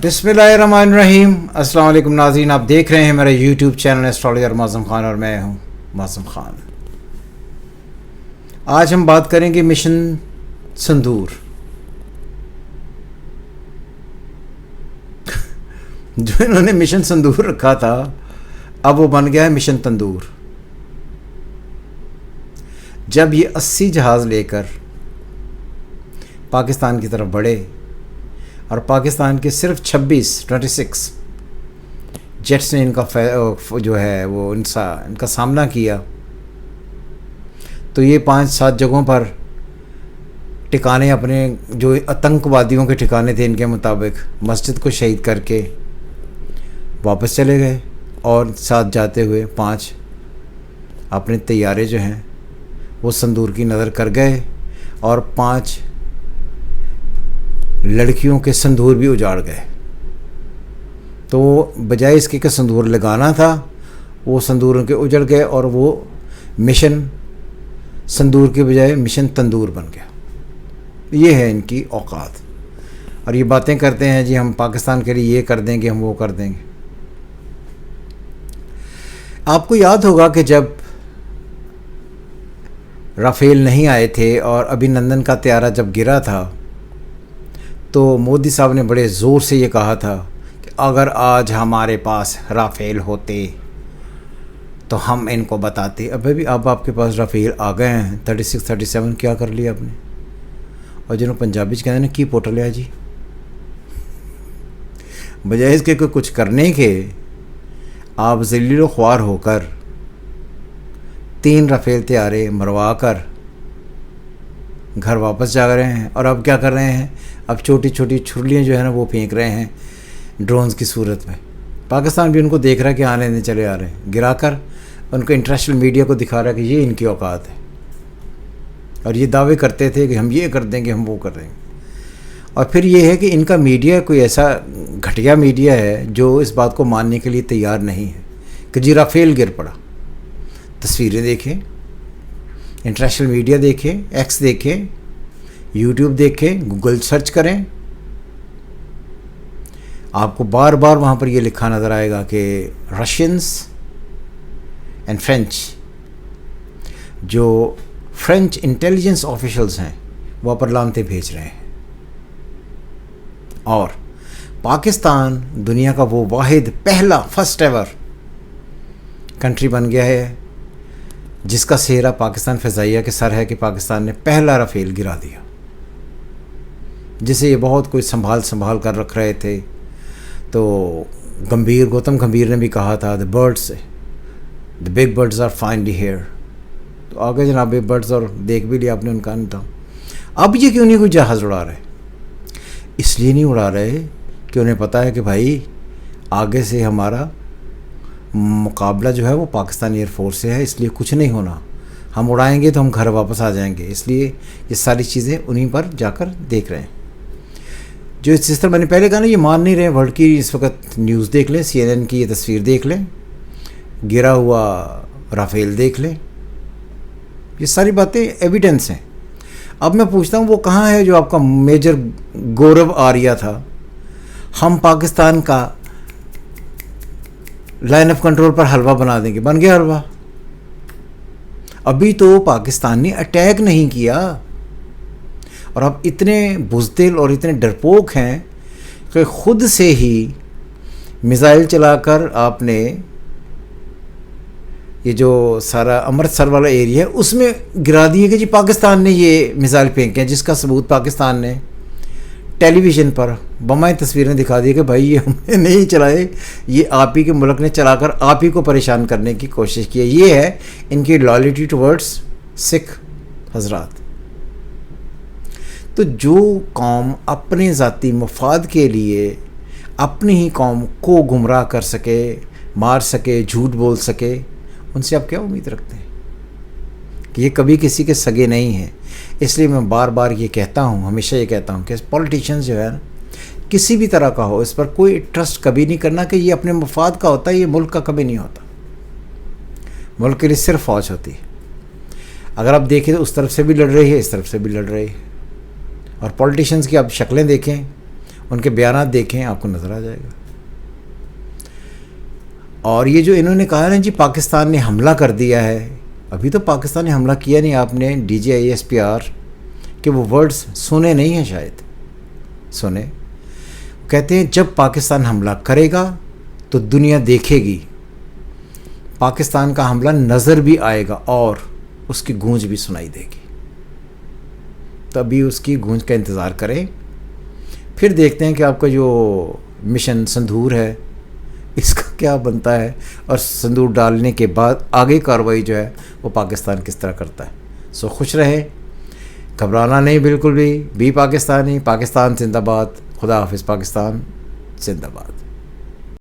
बिस्मिल्लाहिर्रहमानिर्रहीम। अस्सलाम वालेकुम नाज़रीन, आप देख रहे हैं मेरा यूट्यूब चैनल एस्ट्रोलॉजर माज़म ख़ान और मैं हूं माज़म ख़ान। आज हम बात करेंगे मिशन संदूर। जो इन्होंने मिशन संदूर रखा था अब वो बन गया है मिशन तंदूर। जब ये 80 जहाज़ लेकर पाकिस्तान की तरफ बढ़े और पाकिस्तान के सिर्फ 26 जेट्स ने इनका जो है वो इनका सामना किया, तो ये 5-7 जगहों पर ठिकाने अपने जो आतंकवादियों के ठिकाने थे इनके मुताबिक मस्जिद को शहीद करके वापस चले गए। और साथ जाते हुए 5 अपने तैयारे जो हैं वो संदूर की नज़र कर गए और 5 लड़कियों के संदूर भी उजाड़ गए। तो बजाय इसके कि संदूर लगाना था, वो संदूर उनके उजड़ गए और वो मिशन संदूर के बजाय मिशन तंदूर बन गया। ये है इनकी औकात। और ये बातें करते हैं जी हम पाकिस्तान के लिए ये कर देंगे, हम वो कर देंगे। आपको याद होगा कि जब राफेल नहीं आए थे और अभिनंदन का त्यारा जब गिरा था तो मोदी साहब ने बड़े ज़ोर से ये कहा था कि अगर आज हमारे पास राफेल होते तो हम इनको बताते। अभी अब आपके पास राफेल आ गए हैं 36-37, क्या कर लिया आपने? और जिन्होंने पंजाबी कहते हैं ना की पोट लिया जी। बजाय इसके कुछ करने के आप ज़लील ख्वार होकर 3 राफेल तैयारे मरवा कर घर वापस जा रहे हैं। और अब क्या कर रहे हैं? अब छोटी छोटी छुरलियाँ जो है ना वो फेंक रहे हैं ड्रोन्स की सूरत में। पाकिस्तान भी उनको देख रहा है कि आने नहीं चले आ रहे हैं, गिराकर उनको इंटरनेशनल मीडिया को दिखा रहा है कि ये इनकी औकात है। और ये दावे करते थे कि हम ये कर देंगे, हम वो कर देंगे। और फिर ये है कि इनका मीडिया कोई ऐसा घटिया मीडिया है जो इस बात को मानने के लिए तैयार नहीं है कि जी राफेल गिर पड़ा। तस्वीरें देखें, इंटरनेशनल मीडिया देखें, एक्स देखें, यूट्यूब देखें, गूगल सर्च करें, आपको बार बार वहाँ पर ये लिखा नज़र आएगा कि रशियंस एंड फ्रेंच, जो फ्रेंच इंटेलिजेंस ऑफिशियल्स हैं वहाँ पर लानते भेज रहे हैं। और पाकिस्तान दुनिया का वो वाहिद पहला फर्स्ट एवर कंट्री बन गया है जिसका सेहरा पाकिस्तान फ़िज़ाइया के सर है कि पाकिस्तान ने पहला राफेल गिरा दिया, जिसे ये बहुत कोई संभाल कर रख रहे थे। तो गौतम गंभीर ने भी कहा था the big birds are finally here. तो आगे जनाब बिग बर्ड्स और देख भी लिया आपने उनका नहीं था। अब ये क्यों नहीं कोई जहाज़ उड़ा रहे? इसलिए नहीं उड़ा रहे कि उन्हें पता है कि भाई आगे से हमारा मुकाबला जो है वो पाकिस्तान एयरफोर्स से है, इसलिए कुछ नहीं होना। हम उड़ाएंगे तो हम घर वापस आ जाएंगे, इसलिए ये सारी चीज़ें उन्हीं पर जाकर देख रहे हैं। जो जिस तरह मैंने पहले कहा ना, ये मान नहीं रहे। वर्ल्ड की इस वक्त न्यूज़ देख लें, CNN की ये तस्वीर देख लें, गिरा हुआ राफेल देख लें, ये सारी बातें एविडेंस हैं। अब मैं पूछता हूँ वो कहाँ है जो आपका मेजर गौरव आर्या था? हम पाकिस्तान का लाइन ऑफ कंट्रोल पर हलवा बना देंगे, बन गया हलवा। अभी तो पाकिस्तान ने अटैक नहीं किया और आप इतने बुज़दिल और इतने डरपोक हैं कि ख़ुद से ही मिसाइल चलाकर आपने ये जो सारा अमृतसर वाला एरिया है उसमें गिरा दिए कि जी पाकिस्तान ने ये मिसाइल फेंके हैं, जिसका सबूत पाकिस्तान ने टेलीविज़न पर बमाई तस्वीरें दिखा दी कि भाई ये हमने नहीं चलाए, ये आप ही के मुल्क ने चलाकर आप ही को परेशान करने की कोशिश की है। ये है इनकी लॉयल्टी टुवर्ड्स सिख हजरात। तो जो कौम अपने ज़ाती मफाद के लिए अपनी ही कौम को गुमराह कर सके, मार सके, झूठ बोल सके, उनसे आप क्या उम्मीद रखते हैं? कि ये कभी किसी के सगे नहीं हैं। इसलिए मैं बार बार ये कहता हूँ, हमेशा ये कहता हूँ कि पॉलिटिशियंस जो है ना, किसी भी तरह का हो, इस पर कोई ट्रस्ट कभी नहीं करना कि ये अपने मफाद का होता है, ये मुल्क का कभी नहीं होता। मुल्क के लिए सिर्फ फ़ौज होती है। अगर आप देखें तो उस तरफ से भी लड़ रही है, इस तरफ से भी लड़ रही है। और पॉलिटिशियंस की आप शक्लें देखें, ان کے بیانات دیکھیں آپ کو نظر آ جائے گا. اور یہ جو انہوں نے کہا نا جی پاکستان نے حملہ کر دیا ہے, ابھی تو پاکستان نے حملہ کیا نہیں. آپ نے DGISPR کہ وہ ورڈز سنے نہیں ہیں, شاید سنے. کہتے ہیں جب پاکستان حملہ کرے گا تو دنیا دیکھے گی, پاکستان کا حملہ نظر بھی آئے گا اور اس کی گونج بھی سنائی دے گی. تبھی اس کی گونج کا انتظار کریں. پھر دیکھتے ہیں کہ آپ کا جو مشن سندور ہے اس کا کیا بنتا ہے, اور سندور ڈالنے کے بعد آگے کارروائی جو ہے وہ پاکستان کس طرح کرتا ہے. سو خوش رہیں, گھبرانا نہیں بالکل بھی پاکستانی. پاکستان زندہ باد. خدا حافظ. پاکستان زندہ باد.